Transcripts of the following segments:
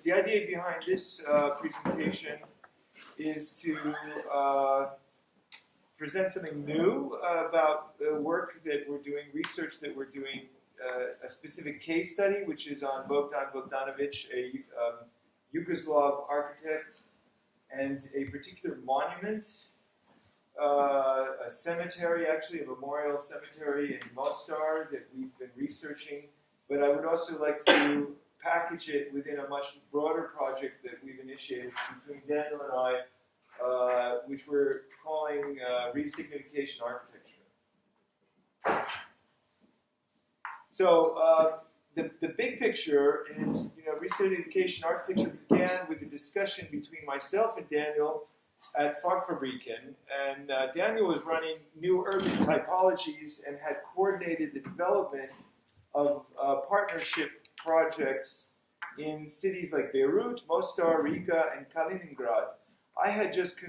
the idea behind this presentation is to present something new about the work that we're doing, research that we're doing, a specific case study, which is on Bogdan Bogdanovic, a Yugoslav architect, and a particular monument, a cemetery, actually, a memorial cemetery in Mostar that we've been researching. But I would also like to package it within a much broader project that we've initiated between Daniel and I, which we're calling Resignification Architecture. So the big picture is, resignification architecture began with a discussion between myself and Daniel at Fagfabriken, and Daniel was running new urban typologies and had coordinated the development of partnership projects in cities like Beirut, Mostar, Riga, and Kaliningrad. I had just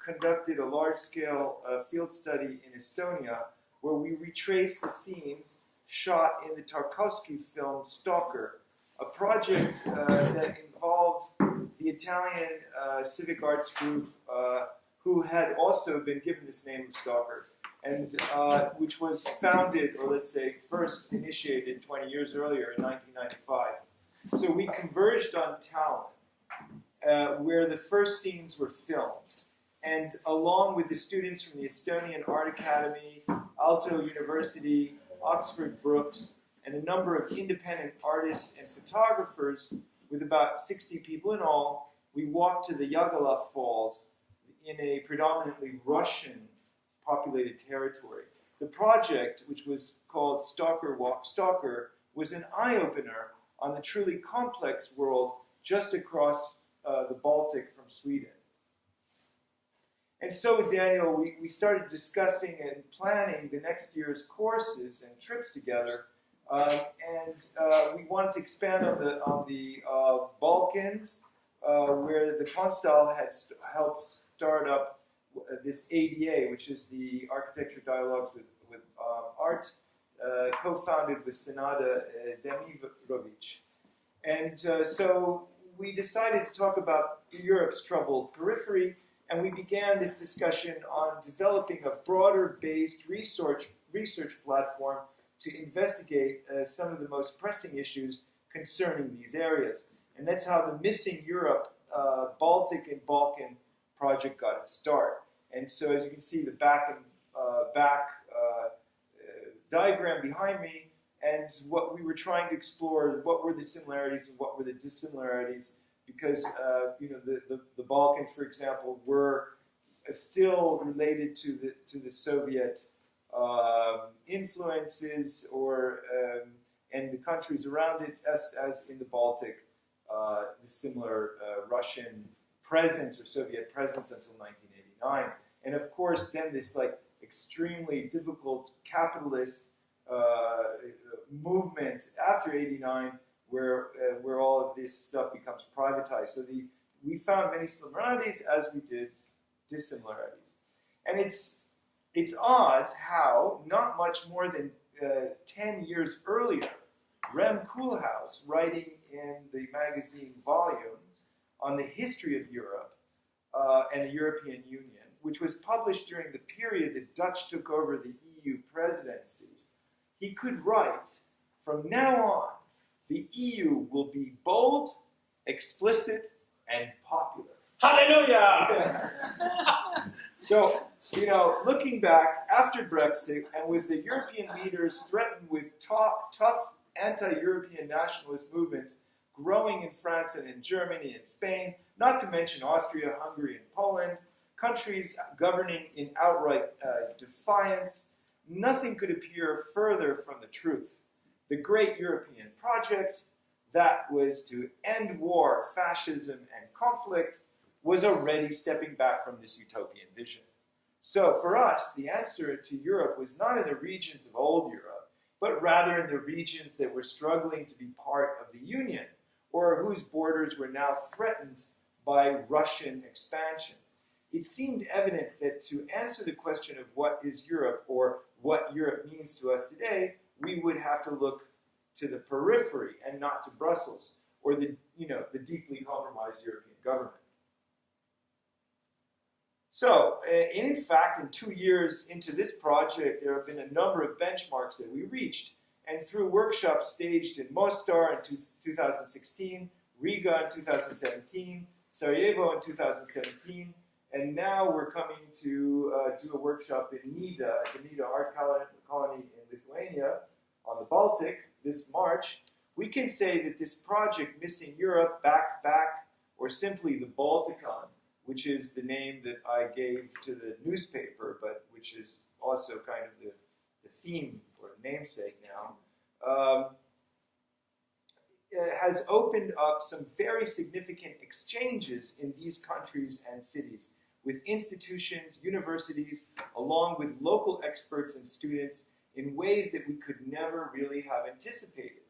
conducted a large-scale field study in Estonia where we retraced the scenes shot in the Tarkovsky film Stalker, a project that involved the Italian civic arts group who had also been given this name of Stalker, and which was founded, or let's say first initiated 20 years earlier in 1995. So we converged on Tallinn, where the first scenes were filmed. And along with the students from the Estonian Art Academy, Aalto University, Oxford Brookes, and a number of independent artists and photographers, with about 60 people in all, we walked to the Yagala Falls in a predominantly Russian populated territory. The project, which was called Stalker Walk Stalker, was an eye-opener on the truly complex world just across the Baltic from Sweden. And so with Daniel, we started discussing and planning the next year's courses and trips together, and we wanted to expand on the Balkans, where the Constal had helped start up this ADA, which is the Architecture Dialogues with Art, co-founded with Senada Demirovic. And so we decided to talk about Europe's troubled periphery, and we began this discussion on developing a broader-based research platform to investigate some of the most pressing issues concerning these areas. And that's how the Missing Europe Baltic and Balkan project got its start. And so as you can see, the back diagram behind me, and what we were trying to explore, what were the similarities and what were the dissimilarities, because the Balkans, for example, were still related to the Soviet influences, and the countries around it, as in the Baltic, the similar Russian presence or Soviet presence until 1989, and of course then this extremely difficult capitalist movement after '89. Where all of this stuff becomes privatized. So we found many similarities as we did dissimilarities. And it's odd how, not much more than 10 years earlier, Rem Koolhaas, writing in the magazine Volume on the history of Europe and the European Union, which was published during the period the Dutch took over the EU presidency, he could write, "From now on, the EU will be bold, explicit, and popular." Hallelujah! So, looking back after Brexit, and with the European leaders threatened with tough anti-European nationalist movements growing in France and in Germany and Spain, not to mention Austria, Hungary, and Poland, countries governing in outright defiance, nothing could appear further from the truth. The great European project, that was to end war, fascism, and conflict, was already stepping back from this utopian vision. So for us, the answer to Europe was not in the regions of old Europe, but rather in the regions that were struggling to be part of the Union, or whose borders were now threatened by Russian expansion. It seemed evident that to answer the question of what is Europe, or what Europe means to us today, we would have to look to the periphery and not to Brussels, or the deeply compromised European government. So, in fact, in 2 years into this project, there have been a number of benchmarks that we reached. And through workshops staged in Mostar in 2016, Riga in 2017, Sarajevo in 2017, and now we're coming to do a workshop in Nida, at the Nida Art Colony in Lithuania, on the Baltic, this March. We can say that this project, Missing Europe, Back, or simply the Balticon, which is the name that I gave to the newspaper, but which is also kind of the theme or namesake now, has opened up some very significant exchanges in these countries and cities with institutions, universities, along with local experts and students in ways that we could never really have anticipated.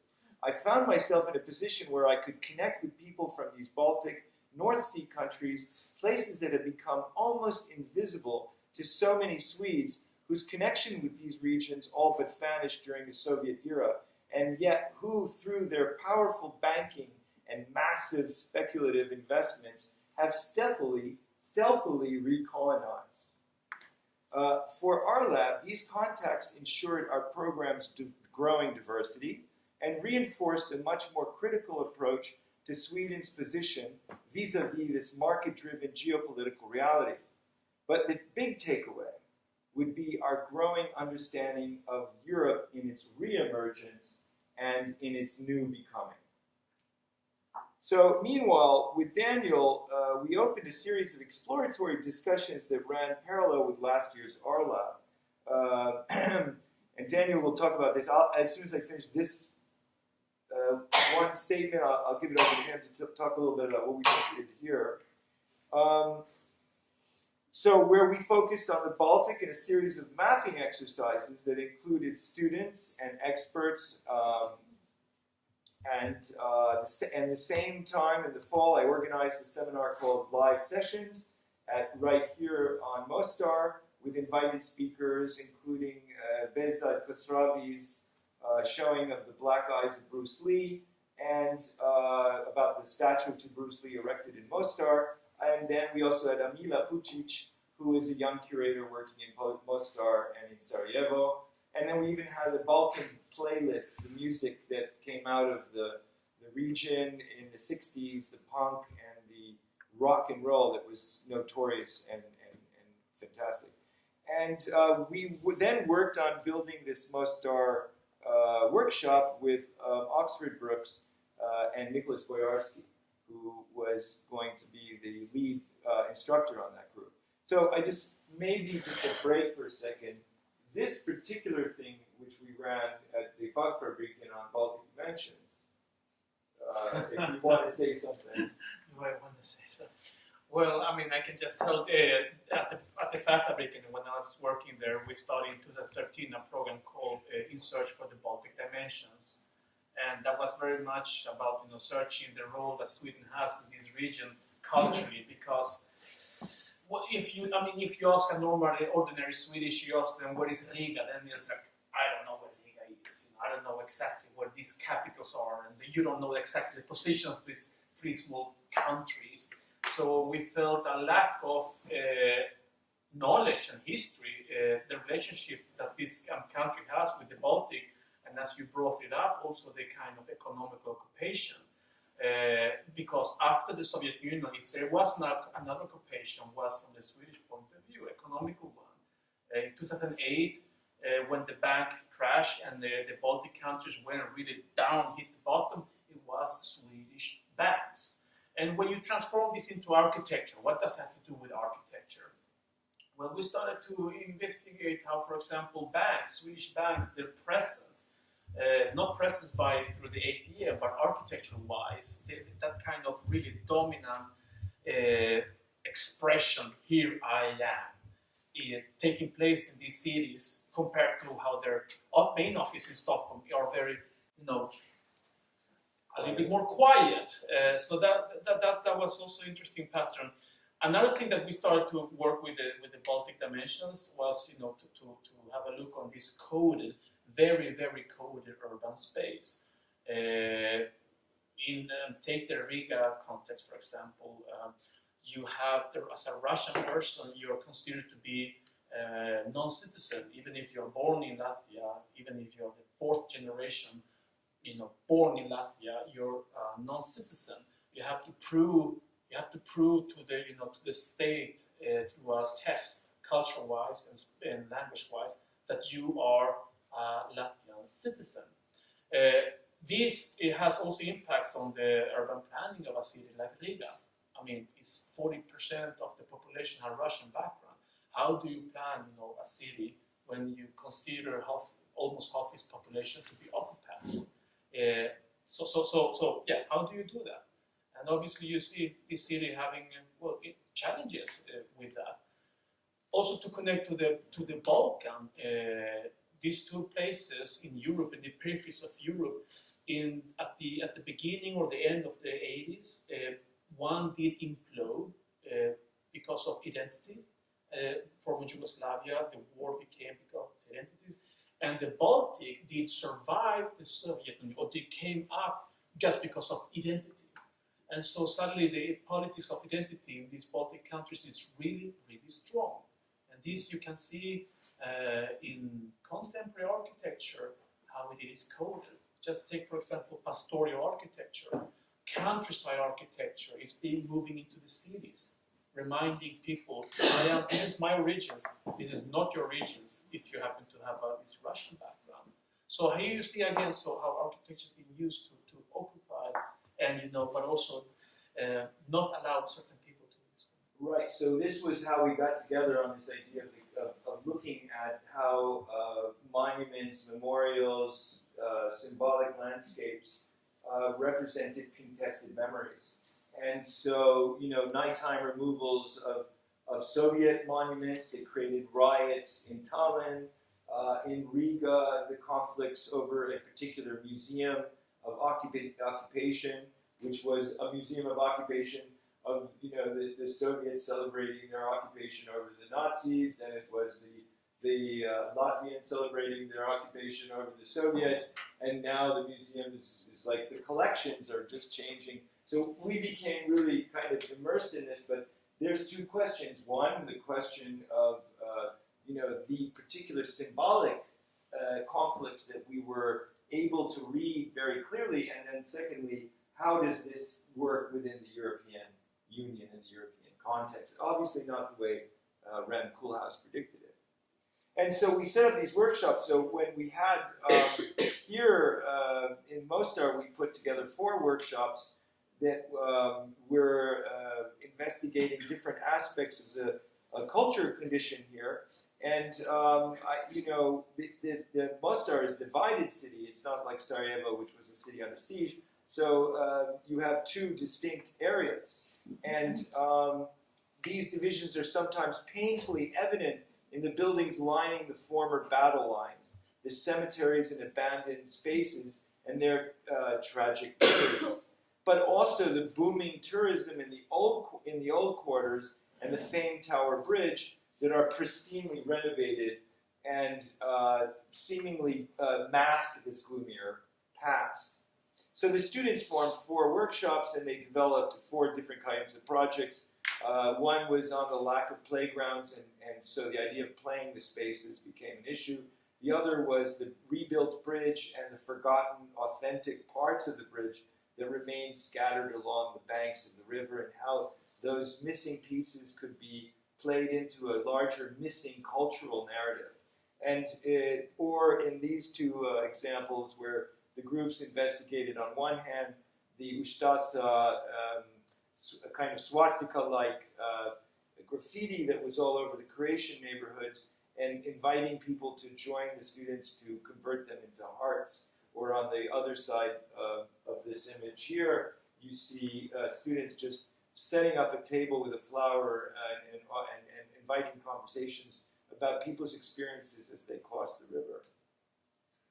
I found myself in a position where I could connect with people from these Baltic, North Sea countries, places that have become almost invisible to so many Swedes, whose connection with these regions all but vanished during the Soviet era, and yet who, through their powerful banking and massive speculative investments, have stealthily recolonized. For our lab, these contacts ensured our program's growing diversity and reinforced a much more critical approach to Sweden's position vis-a-vis this market-driven geopolitical reality. But the big takeaway would be our growing understanding of Europe in its re-emergence and in its new becoming. So, meanwhile, with Daniel, we opened a series of exploratory discussions that ran parallel with last year's R Lab. And Daniel will talk about this. As soon as I finish this one statement, I'll give it over to him to talk a little bit about what we just did here. So where we focused on the Baltic in a series of mapping exercises that included students and experts, and the same time in the fall, I organized a seminar called Live Sessions right here on Mostar with invited speakers, including Behzad Khosravi's showing of the Black Eyes of Bruce Lee, and about the statue to Bruce Lee erected in Mostar. And then we also had Amila Pucic, who is a young curator working in Mostar and in Sarajevo. And then we even had a Balkan playlist, the music that came out of the region in the 60s, the punk and the rock and roll that was notorious and fantastic. And we then worked on building this Mostar workshop with Oxford Brooks and Nicholas Boyarsky, who was going to be the lead instructor on that group. So I just, maybe just a break for a second. This particular thing, which we ran at the Fagfabriken on Baltic Conventions, if you want to say something. Do I want to say something? Well, I mean, I can just tell at the Fagfabriken, when I was working there, we started in 2013 a program called In Search for the Baltic Dimensions. And that was very much about searching the role that Sweden has in this region culturally, because if you ask a normal, ordinary Swedish, you ask them where is Riga, then it's like, I don't know where Riga is. I don't know exactly where these capitals are, and you don't know exactly the position of these three small countries. So we felt a lack of knowledge and history, the relationship that this country has with the Baltic. And as you brought it up, also the kind of economic occupation. Because after the Soviet Union, if there was not another occupation, was from the Swedish point of view, economical one. In 2008, when the bank crashed and the Baltic countries went really down, hit the bottom, it was Swedish banks. And when you transform this into architecture, what does that have to do with architecture? Well, we started to investigate how, for example, banks, Swedish banks, their presence, not presence through the ATM, but architecture-wise, that kind of really dominant expression, here I am, taking place in these cities compared to how their main office in Stockholm are very, a little bit more quiet. So that was also an interesting pattern. Another thing that we started to work with the Baltic dimensions was, to have a look on this coded, very, very coded urban space. take the Riga context, for example, you have, as a Russian person, you're considered to be non-citizen, even if you're born in Latvia, even if you're the fourth generation, born in Latvia, you're non-citizen. You have to prove to the state through a test, culture-wise and language-wise, that you are a Latvian citizen. It has also impacts on the urban planning of a city like Riga. I mean, it's 40% of the population have Russian background. How do you plan, a city when you consider almost half its population to be occupants? How do you do that? And obviously, you see this city having challenges with that. Also, to connect to the Balkan, these two places in Europe, in the peripheries of Europe, at the beginning or the end of the 80s, one did implode because of identity. Former Yugoslavia, the war became because of identities, and the Baltic did survive the Soviet Union, or they came up just because of identity. And so suddenly the politics of identity in these Baltic countries is really, really strong. And this you can see in contemporary architecture, how it is coded. Just take, for example, pastoral architecture. Countryside architecture is moving into the cities, reminding people, this is my regions, this is not your regions, if you happen to have this Russian background. So here you see again how architecture is being used to occupy, and but also not allow certain people to use them. Right. So this was how we got together on this idea of looking at how monuments, memorials, symbolic landscapes represented contested memories. And so, nighttime removals of Soviet monuments, they created riots in Tallinn, in Riga, the conflicts over a particular museum of occupation, which was a museum of occupation of, the Soviets celebrating their occupation over the Nazis, then it was the Latvians celebrating their occupation over the Soviets, and now the museum is like the collections are just changing. So we became really kind of immersed in this, but there's two questions. One, the question of, the particular symbolic conflicts that we were able to read very clearly, and then secondly, how does this work within the European Union and the European context? Obviously not the way Rem Koolhaas predicted it. And so we set up these workshops. So when we had here in Mostar, we put together 4 workshops that were investigating different aspects of the culture condition here. And, the Mostar is a divided city. It's not like Sarajevo, which was a city under siege. So you have 2 distinct areas. And these divisions are sometimes painfully evident in the buildings lining the former battle lines, the cemeteries and abandoned spaces, and their tragic memories. But also the booming tourism in the old quarters and the famed Tower Bridge that are pristinely renovated and seemingly mask this gloomier past. So the students formed 4 workshops, and they developed 4 different kinds of projects. One was on the lack of playgrounds, and so the idea of playing the spaces became an issue. The other was the rebuilt bridge and the forgotten authentic parts of the bridge that remained scattered along the banks of the river, and how those missing pieces could be played into a larger missing cultural narrative. And or in these 2 examples where the groups investigated, on one hand, the Ustasa kind of swastika-like graffiti that was all over the Croatian neighborhoods, and inviting people to join the students to convert them into hearts. Or on the other side of this image here, you see students just setting up a table with a flower and inviting conversations about people's experiences as they cross the river.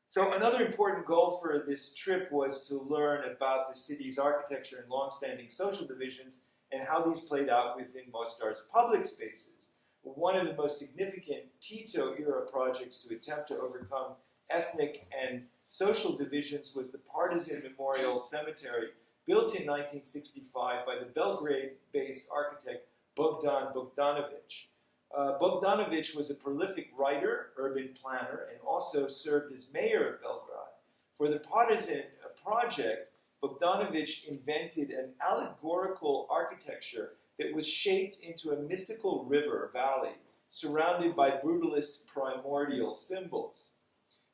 So another important goal for this trip was to learn about the city's architecture and long-standing social divisions and how these played out within Mostar's public spaces. One of the most significant Tito-era projects to attempt to overcome ethnic and social divisions was the Partisan Memorial Cemetery, built in 1965 by the Belgrade-based architect Bogdan Bogdanovic. Bogdanovic was a prolific writer, urban planner, and also served as mayor of Belgrade. For the Partisan project, Bogdanovic invented an allegorical architecture that was shaped into a mystical river valley surrounded by brutalist primordial symbols.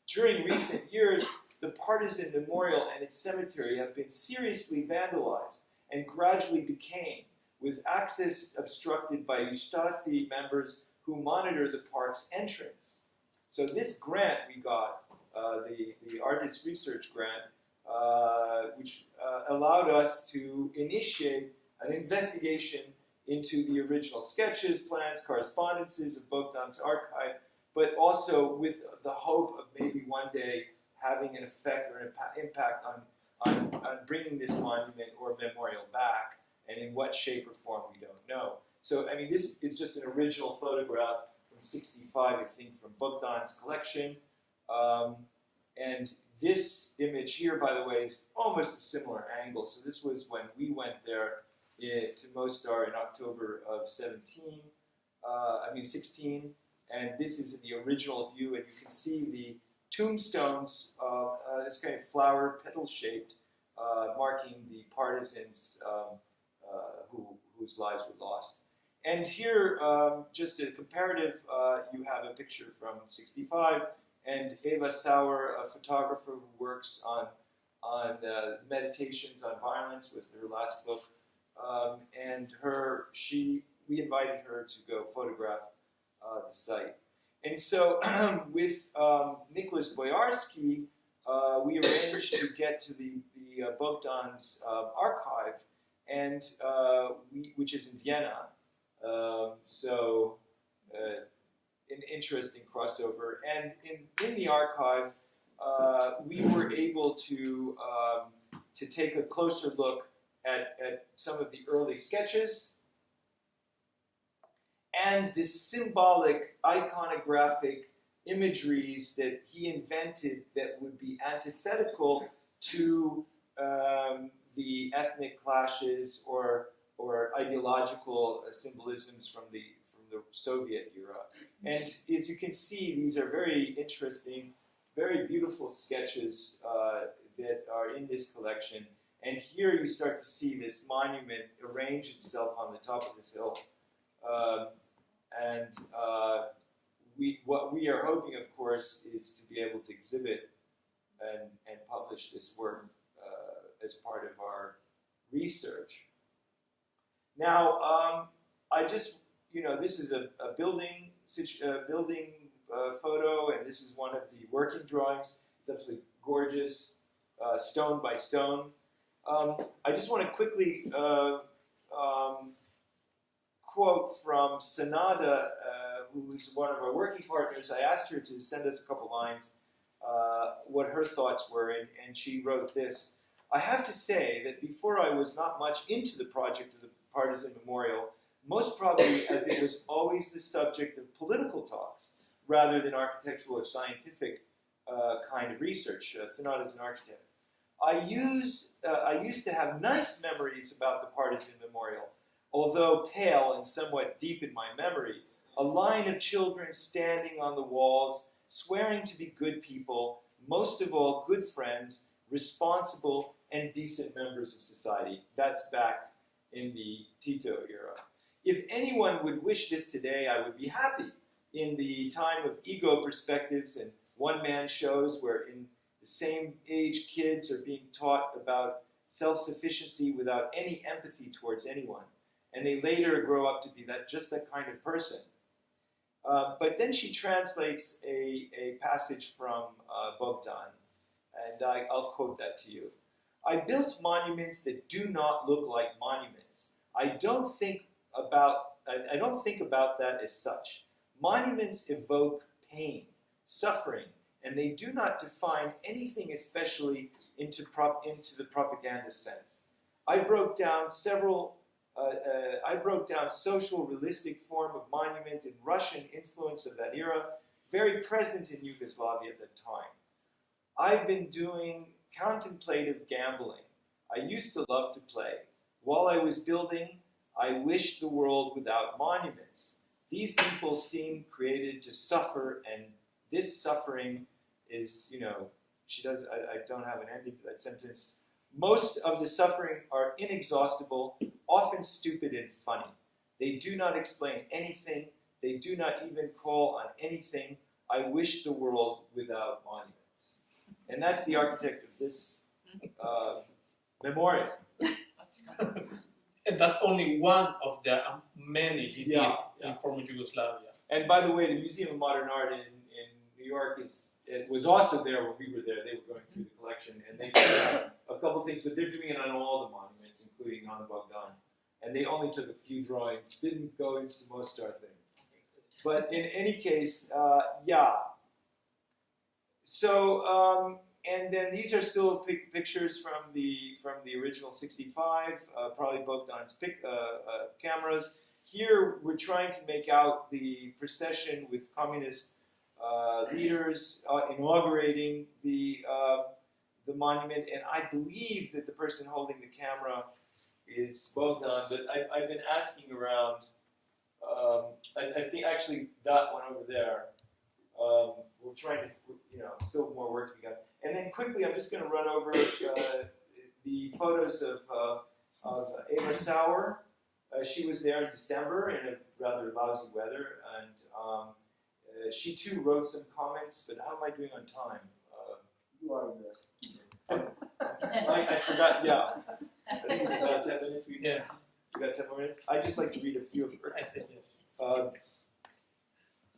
During recent years, the Partisan Memorial and its cemetery have been seriously vandalized and gradually decaying, with access obstructed by Ustasi members who monitor the park's entrance. So this grant we got, the Artist Research Grant, which allowed us to initiate an investigation into the original sketches, plans, correspondences of Bogdan's archive, but also with the hope of maybe one day having an effect or an impact on bringing this monument or memorial back, and in what shape or form we don't know. So, I mean, this is just an original photograph from '65, I think, from Bogdan's collection. And this image here, by the way, is almost a similar angle. So this was when we went there to Mostar in October of 16, and this is the original view, and you can see the tombstones, this kind of flower petal-shaped, marking the partisans whose lives were lost. And here, just a comparative, you have a picture from '65, and Eva Sauer, a photographer who works on meditations on violence, was her last book. And we invited her to go photograph the site. And so with Nicholas Boyarsky, we arranged to get to the Bogdan's archive, and which is in Vienna. An interesting crossover. And in the archive, we were able to take a closer look at some of the early sketches and the symbolic iconographic imageries that he invented that would be antithetical to the ethnic clashes or ideological symbolisms from the Soviet era. And as you can see, these are very interesting, very beautiful sketches that are in this collection. And here you start to see this monument arrange itself on the top of this hill. What we are hoping, of course, is to be able to exhibit and publish this work as part of our research. Now, this is a building photo, and this is one of the working drawings. It's absolutely gorgeous, stone by stone. I just want to quickly quote from Sanada, who is one of our working partners. I asked her to send us a couple lines, what her thoughts were, and she wrote this. I have to say that before I was not much into the project of the Partisan Memorial, most probably as it was always the subject of political talks rather than architectural or scientific kind of research. Sanada is an architect. I used to have nice memories about the Partisan Memorial, although pale and somewhat deep in my memory. A line of children standing on the walls, swearing to be good people, most of all good friends, responsible and decent members of society. That's back in the Tito era. If anyone would wish this today, I would be happy. In the time of ego perspectives and one-man shows where in the same age kids are being taught about self-sufficiency without any empathy towards anyone, and they later grow up to be just that kind of person. But then she translates a passage from Bogdan, and I'll quote that to you. I built monuments that do not look like monuments. I don't think about that as such. Monuments evoke pain, suffering, and they do not define anything especially into the propaganda sense. I broke down social realistic form of monument and Russian influence of that era, very present in Yugoslavia at that time. I've been doing contemplative gambling. I used to love to play. While I was building, I wished the world without monuments. These people seem created to suffer, and this suffering is, I don't have an ending to that sentence. Most of the suffering are inexhaustible, often stupid and funny. They do not explain anything. They do not even call on anything. I wish the world without monuments. And that's the architect of this memorial. And that's only one of the many he did in former Yugoslavia. And by the way, the Museum of Modern Art in New York was also there when we were there. They were going through the collection, and they did a couple things, but they're doing it on all the monuments, including on Bogdan. And they only took a few drawings, didn't go into the Mostar thing. But in any case, So, and then these are still pictures from the original 65, probably Bogdan's cameras. Here, we're trying to make out the procession with communist leaders inaugurating the monument, and I believe that the person holding the camera is Bogdan, but I've been asking around. I think actually that one over there. We're trying to, still more work to be done. And then quickly, I'm just going to run over the photos of Eva Sauer. She was there in December in a rather lousy weather, and she too wrote some comments. But how am I doing on time? You are there. I forgot. Yeah, I think it's about 10 minutes. We got 10 more minutes. I'd just like to read a few of her. I said yes.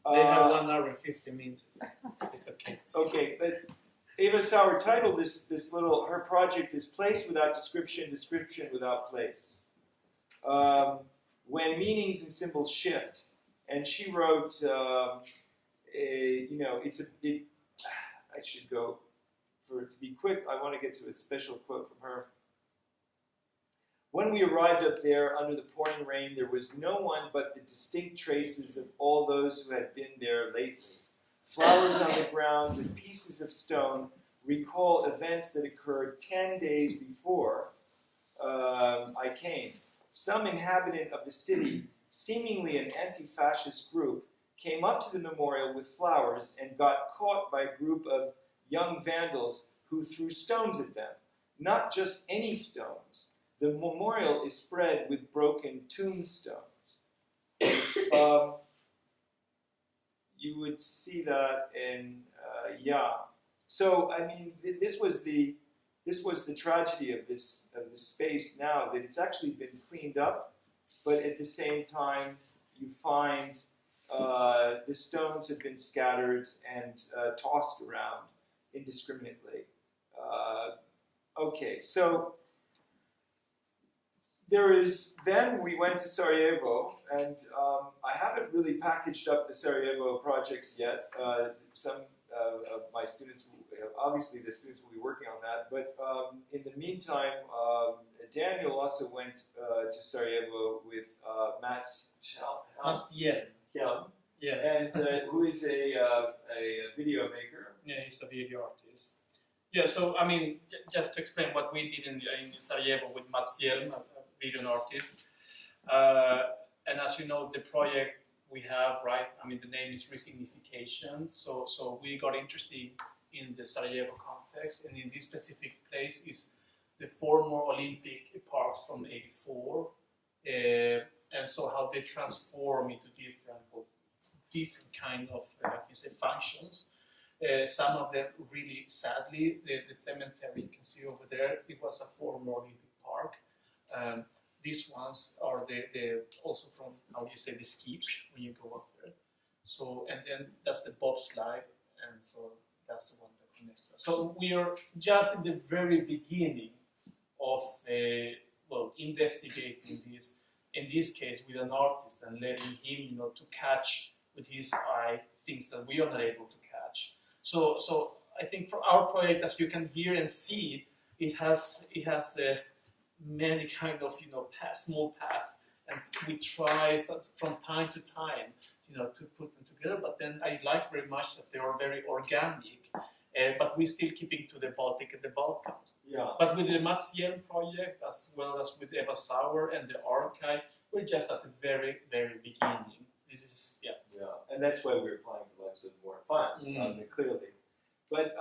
They have 1 hour and 50 minutes. It's okay. Okay, but Eva Sauer titled her project is Place Without Description, Description Without Place. When meanings and symbols shift. And she wrote, I should go, to be quick, I want to get to a special quote from her. When we arrived up there under the pouring rain, there was no one but the distinct traces of all those who had been there lately. Flowers on the ground with pieces of stone recall events that occurred 10 days before I came. Some inhabitant of the city, seemingly an anti-fascist group, came up to the memorial with flowers and got caught by a group of young vandals who threw stones at them. Not just any stones. The memorial is spread with broken tombstones. You would see that in, So, I mean, this was the tragedy of this space now, that it's actually been cleaned up, but at the same time, you find the stones have been scattered and tossed around indiscriminately. Okay, so then we went to Sarajevo, and I haven't really packaged up the Sarajevo projects yet. Some of my students, obviously the students will be working on that, but in the meantime, Daniel also went to Sarajevo with Mats Hjelm, yes. and who is a video maker. Yeah, he's a video artist. Yeah, so I mean, just to explain what we did in Sarajevo with Mats Hjelm, a video artist, and as you know, the project we have, right? I mean, the name is Resignification. So we got interested in the Sarajevo context, and in this specific place is the former Olympic parks from '84, and so how they transform into different kind of functions. Some of them really sadly, the cemetery you can see over there, it was a former Olympic park. These ones are the also from, the ski when you go up there. So, and then that's the bobslide, and so that's the one that connects to us. So we are just in the very beginning of investigating this, in this case with an artist, and letting him, to catch with his eye things that we are not able to catch. So I think for our project, as you can hear and see, it has many kind of small path, and we try from time to time to put them together. But then I like very much that they are very organic, but we're still keeping to the Baltic and the Balkans. Yeah. But with the Matsien project, as well as with Eva Sauer and the archive, we're just at the very, very beginning. This is, Yeah, and that's why we're applying for lots of more funds, clearly. But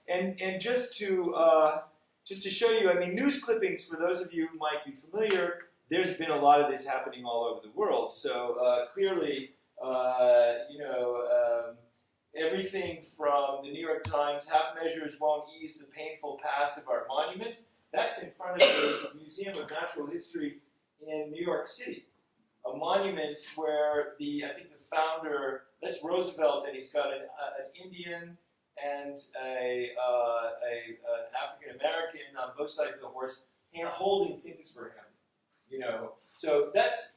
and just to show you, I mean, news clippings, for those of you who might be familiar, there's been a lot of this happening all over the world. So clearly, everything from the New York Times, half measures won't ease the painful past of our monuments. That's in front of the Museum of Natural History in New York City. A monument where I think the founder, that's Roosevelt, and he's got an Indian and an African American on both sides of the horse, holding things for him. So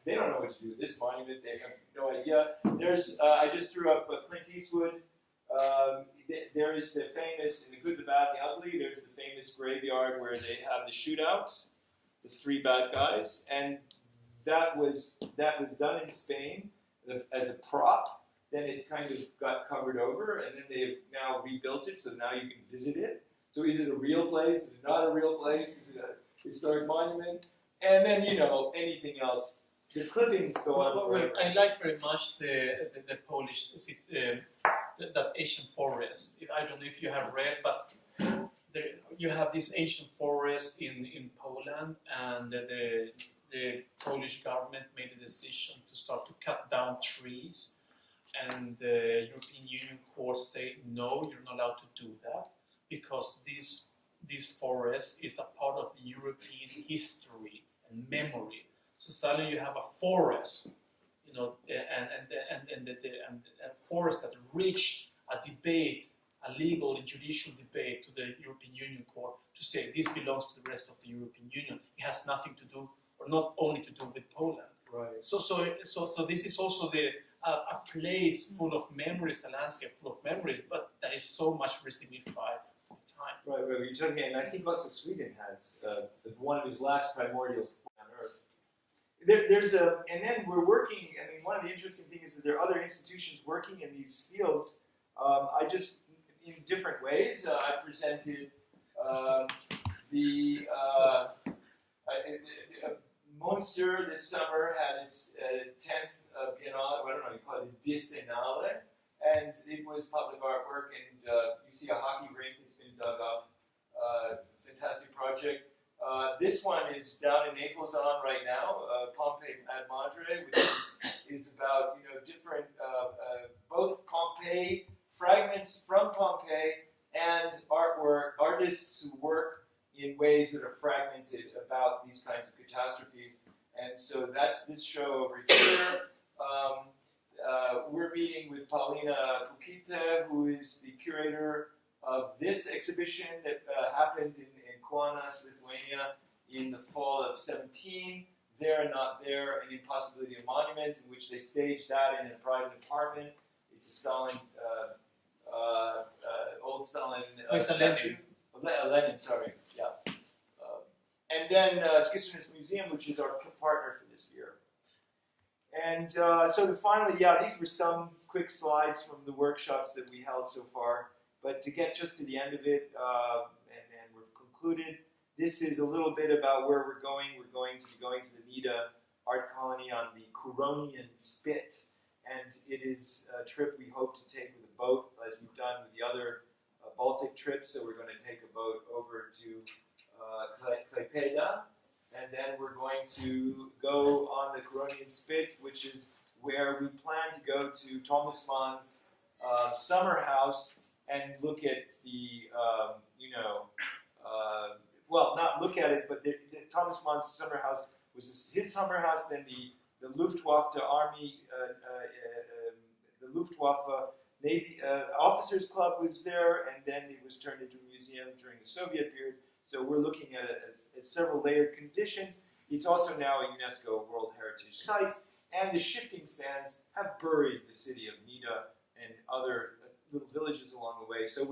they don't know what to do with this monument. They have no idea. There's I just threw up Clint Eastwood. There is the famous, in The Good, the Bad, and the Ugly. There's the famous graveyard where they have the shootout, the three bad guys, and that was done in Spain as a prop. Then it kind of got covered over, and then they've now rebuilt it, so now you can visit it. So is it a real place? Is it not a real place? Is it a historic monument? And then, anything else. The clippings go on forever. I like very much the Polish, that ancient forest. I don't know if you have read, but you have this ancient forest in Poland, and the Polish government made a decision to start to cut down trees. And the European Union court say, no, you're not allowed to do that, because this forest is a part of the European history and memory. So suddenly you have a forest, and a forest that reached a debate, a legal and judicial debate to the European Union court to say this belongs to the rest of the European Union. It has nothing to do, or not only to do with Poland. Right. So this is also a place full of memories, a landscape full of memories, but that is so much resignified for the time. Right, you're talking, and I think also Sweden has one of his last primordial on Earth. And then we're working, I mean, one of the interesting things is that there are other institutions working in these fields. In different ways, I presented Munster this summer had its 10th Biennale, I don't know, you call it Dicenale, and it was public artwork, and you see a hockey rink that's been dug up. Fantastic project. This one is down in Naples on right now, Pompeii ad Madre, which is about different, both Pompeii, fragments from Pompeii, and artists who work in ways that are fragmented about these kinds of catastrophes. And so that's this show over here. We're meeting with Paulina Pukita, who is the curator of this exhibition that happened in Kaunas, Lithuania, in the fall of 17. There, Not There, an Impossibility of Monument, in which they staged that in a private apartment. It's a Stalin, old Stalin statue. Lenin, sorry, yeah. And then Schizophrenics Museum, which is our partner for this year. And finally, these were some quick slides from the workshops that we held so far. But to get just to the end of it, and we've concluded, this is a little bit about where we're going. We're going to be going to the Nida Art Colony on the Curonian Spit. And it is a trip we hope to take with a boat, as we've done with the other Baltic trips. So we're going to take a boat over to Klaipėda, and then we're going to go on the Curonian Spit, which is where we plan to go to Thomas Mann's summer house and look at the, not look at it, but the Thomas Mann's summer house was his summer house. Then the Luftwaffe Army, the Luftwaffe Navy Officers Club was there, and then it was turned into a museum during the Soviet period. So we're looking at several layered conditions. It's also now a UNESCO World Heritage Site, and the shifting sands have buried the city of Nida and other little villages along the way. So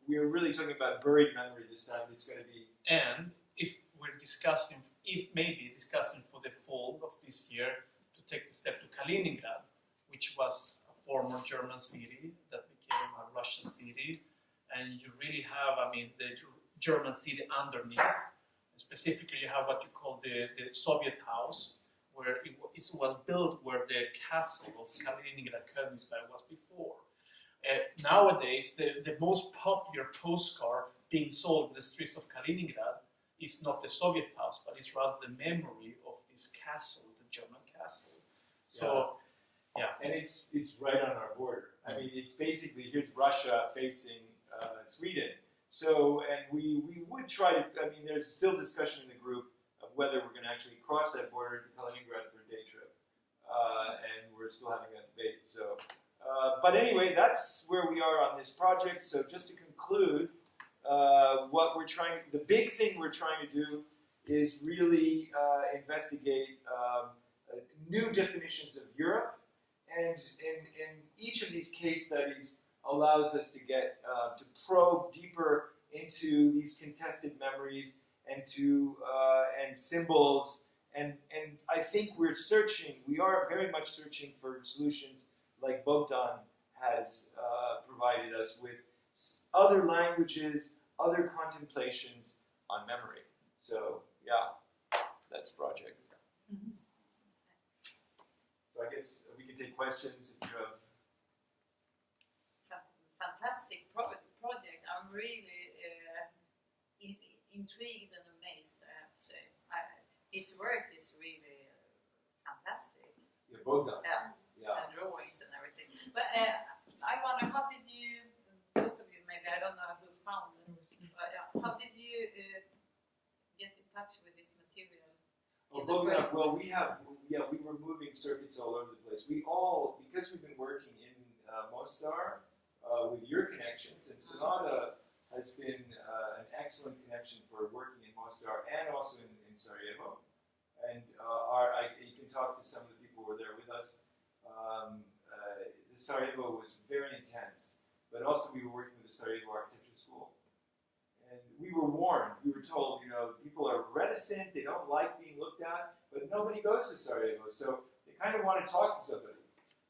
we're really talking about buried memory this time. It's going to be... And if we're discussing for the fall of this year to take the step to Kaliningrad, which was a former German city that became a Russian city, and you really have, I mean, the German city underneath. Specifically, you have what you call the Soviet house, where it was built where the castle of Kaliningrad Königsberg was before. Nowadays, the most popular postcard being sold in the streets of Kaliningrad is not the Soviet house, but it's rather the memory of this castle, the German castle. So, yeah. And it's right on our border. I mean, it's basically, here's Russia facing Sweden. So, and we would try to, I mean, there's still discussion in the group of whether we're going to actually cross that border to Kaliningrad for a day trip. And we're still having that debate. So, but anyway, that's where we are on this project. So just to conclude, what we're trying, the big thing we're trying to do is really investigate new definitions of Europe. And in each of these case studies allows us to get to probe deeper into these contested memories and to and symbols. And I think we are very much searching for solutions like Bogdan has provided us with other languages, other contemplations on memory. So yeah, that's project. Mm-hmm. So I guess we can take questions if you have. Fantastic project. I'm really intrigued and amazed, I have to say. His work is really fantastic. Yeah, Bogdan. Yeah. And drawings and everything. But I wonder, how did you, both of you maybe, I don't know who found it, but how did you get in touch with this material? Well, we were moving circuits all over the place. We all, because we've been working in Mostar with your connections, and Sonata has been an excellent connection for working in Mostar and also in Sarajevo. And you can talk to some of the people who were there with us. The Sarajevo was very intense, but also we were working with the Sarajevo Architecture School. And we were warned, we were told, people are reticent, they don't like being looked at, but nobody goes to Sarajevo, so they kind of want to talk to somebody.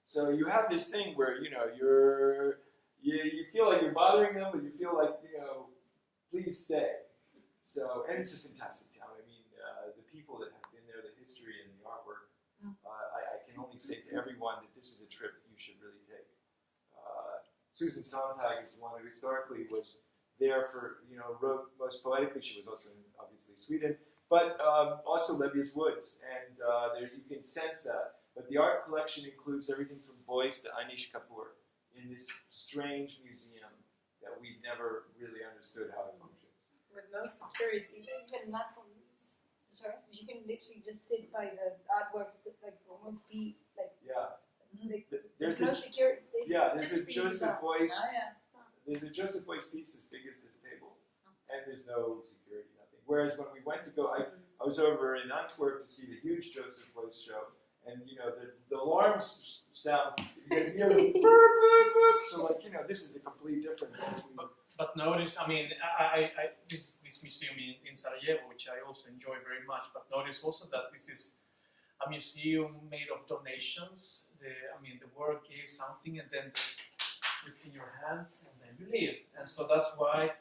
So you have this thing where, you feel like you're bothering them, but you feel like, please stay. So, and it's a fantastic town. I mean, the people that have been there, the history and the artwork, I can only say to everyone that this is a trip you should really take. Susan Sontag is one who historically was there for, wrote most poetically. She was also in, obviously, Sweden, but also Levius Woods, and there you can sense that. But the art collection includes everything from Boyce to Anish Kapoor in this strange museum that we've never really understood how it functions. With most periods, even not from these, you can literally just sit by the artworks that almost be like. Yeah. There's no security. There's a Joseph Boyce. There's a Joseph Boyce piece as big as this table, and there's no security, nothing. Whereas when we went to go, I was over in Antwerp to see the huge Joseph Boyce show, and the alarms sound, you hear them, burp, burp, burp. So this is a complete difference. But notice, I mean, this museum in Sarajevo, which I also enjoy very much, but notice also that this is a museum made of donations. The work is something, and then you clean your hands, and then you leave. And so that's why,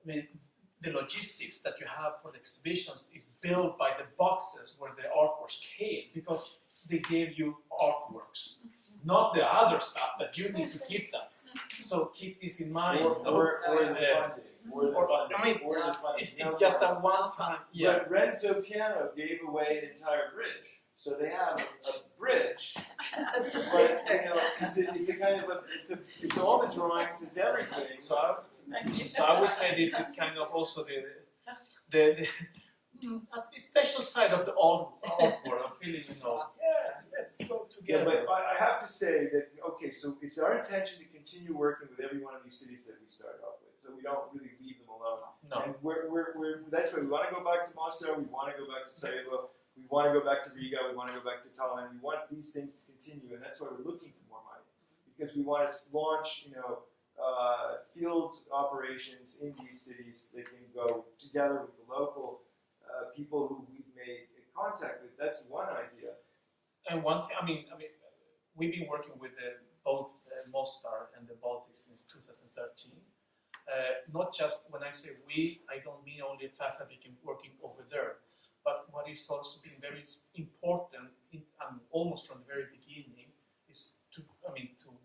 the logistics that you have for the exhibitions is built by the boxes where the artworks came, because they gave you artworks, not the other stuff that you need to keep them. So keep this in mind. Or the funding. It's just a one-time. Yeah. Renzo Piano gave away an entire bridge. So they have a bridge, but it's a kind of it's all the drawings, it's everything. So I would say this is kind of also the a special side of the old world. I'm feeling, let's go together. Yeah, but I have to say that so it's our intention to continue working with every one of these cities that we started off with. So we don't really leave them alone. No. And that's why we want to go back to Mostar. We want to go back to Sarajevo. We want to go back to Riga, we want to go back to Tallinn, we want these things to continue, and that's why we're looking for more money. Because we want to launch, field operations in these cities that can go together with the local people who we've made contact with. That's one idea. And one thing, we've been working with both Mostar and the Baltics since 2013. not just when I say we, I don't mean only Fabriken working over there, but what is also been very important, almost from the very beginning, is to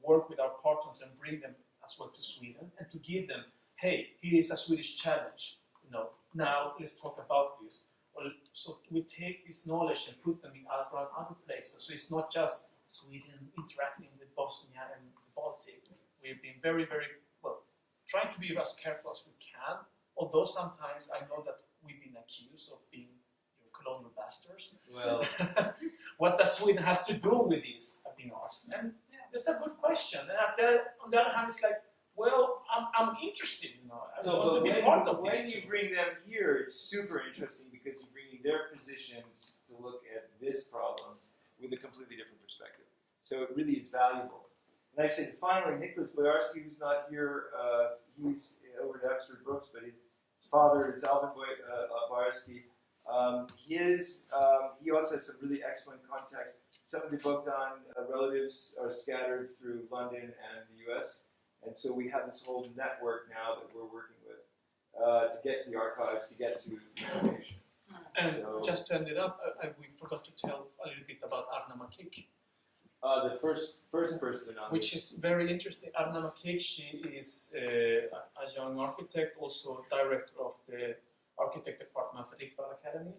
work with our partners and bring them as well to Sweden and to give them, hey, here is a Swedish challenge. Now let's talk about this. So we take this knowledge and put them in around other places. So it's not just Sweden interacting with Bosnia and the Baltic. We've been very, very trying to be as careful as we can. Although sometimes I know that we've been accused of being colonial bastards. Well, what does Sweden has to do with this? I've been asked, and it's a good question. And on the other hand, it's like, well, I'm interested. I want to be part of this. When you bring them here, it's super interesting because you're bringing their positions to look at this problem with a completely different perspective. So it really is valuable. And I said, finally, Nicholas Boyarsky, who's not here, he's over at Oxford Brooks, but his father is Alvin Boyarsky. He also has some really excellent contacts. Some of the Bogdan relatives are scattered through London and the US. And so we have this whole network now that we're working with to get to the archives, to get to information. And just to end it up, we forgot to tell a little bit about Arna Makik. The first person on which is very interesting. Arna Makik, she is a young architect, also director of the architect department of Riksdagen Academy.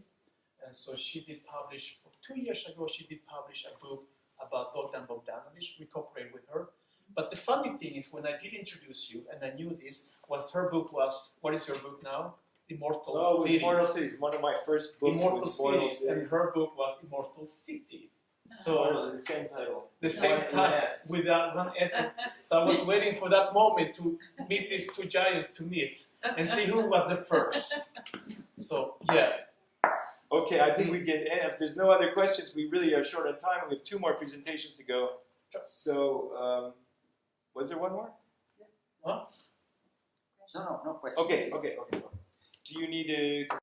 And so she did publish, 2 years ago, she did publish a book about Bogdan Bogdanovic. We cooperated with her. But the funny thing is, when I did introduce you, and I knew this, her book was, what is your book now? Immortal Cities. Immortal Cities. One of my first books Immortal was Immortal Cities, and her book was Immortal City. So the same title. the same time with that one S. So I was waiting for that moment to meet these two giants to meet and see who was the first. So yeah. Okay, I think we can end. If there's no other questions, we really are short on time. We have 2 more presentations to go. So, was there one more? Huh? No question. Okay. Do you need a